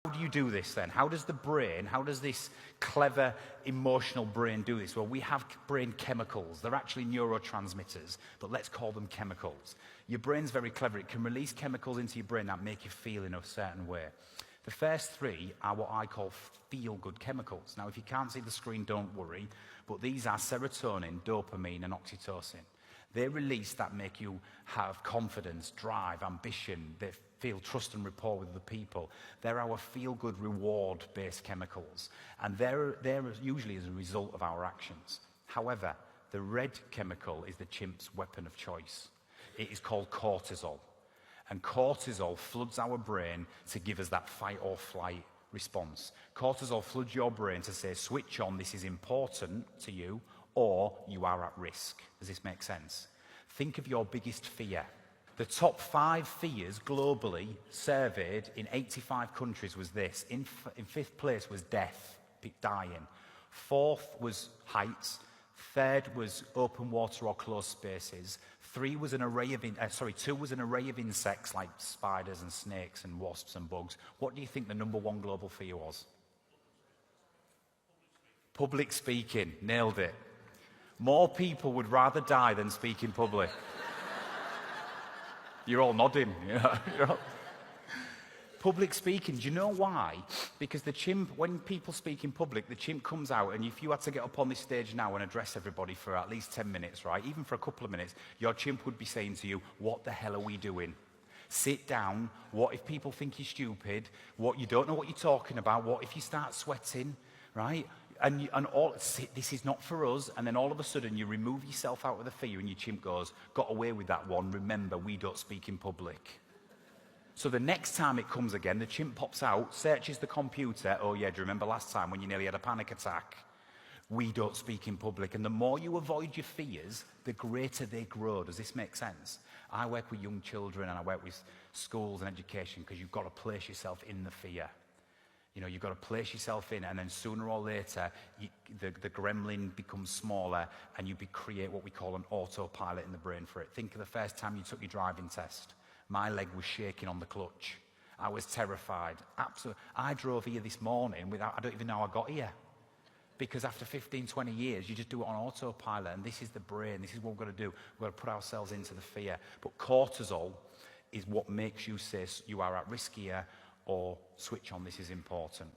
How do you do this then? How does this clever emotional brain do this? Well, we have brain chemicals. They're actually neurotransmitters, but let's call them chemicals. Your brain's very clever. It can release chemicals into your brain that make you feel in a certain way. The first three are what I call feel-good chemicals. Now, if you can't see the screen, don't worry, but these are serotonin, dopamine, and oxytocin. They release that make you have confidence, drive, ambition. They feel trust and rapport with other people. They're our feel-good, reward-based chemicals, and they're usually as a result of our actions. However, the red chemical is the chimp's weapon of choice. It is called cortisol, and cortisol floods our brain to give us that fight or flight response. Cortisol floods your brain to say, switch on, this is important to you, or you are at risk. Does this make sense? Think of your biggest fear. The top 5 fears globally surveyed in 85 countries was this. In 5th place was death, dying. 4th was heights. 3rd was open water or closed spaces. 2 was an array of insects like spiders and snakes and wasps and bugs. What do you think the number 1 global fear was? Public speaking. Nailed it. More people would rather die than speak in public. You're all nodding. Public speaking, do you know why? Because the chimp, when people speak in public, the chimp comes out, and if you had to get up on this stage now and address everybody for at least 10 minutes, right, even for a couple of minutes, your chimp would be saying to you, what the hell are we doing? Sit down. What if people think you're stupid? What, you don't know what you're talking about? What if you start sweating, right? This is not for us, and then all of a sudden you remove yourself out of the fear and your chimp goes, got away with that one, remember, we don't speak in public. So the next time it comes again, the chimp pops out, searches the computer, oh yeah, do you remember last time when you nearly had a panic attack? We don't speak in public, and the more you avoid your fears, the greater they grow. Does this make sense? I work with young children and I work with schools and education because you've got to place yourself in the fear. You know, you've got to place yourself in, and then sooner or later, the gremlin becomes smaller, and you create what we call an autopilot in the brain for it. Think of the first time you took your driving test. My leg was shaking on the clutch. I was terrified. Absolutely. I drove here this morning without, I don't even know how I got here. Because after 15, 20 years, you just do it on autopilot, and this is the brain. This is what we've got to do. We've got to put ourselves into the fear. But cortisol is what makes you say you are at risk here, or switch on, this is important.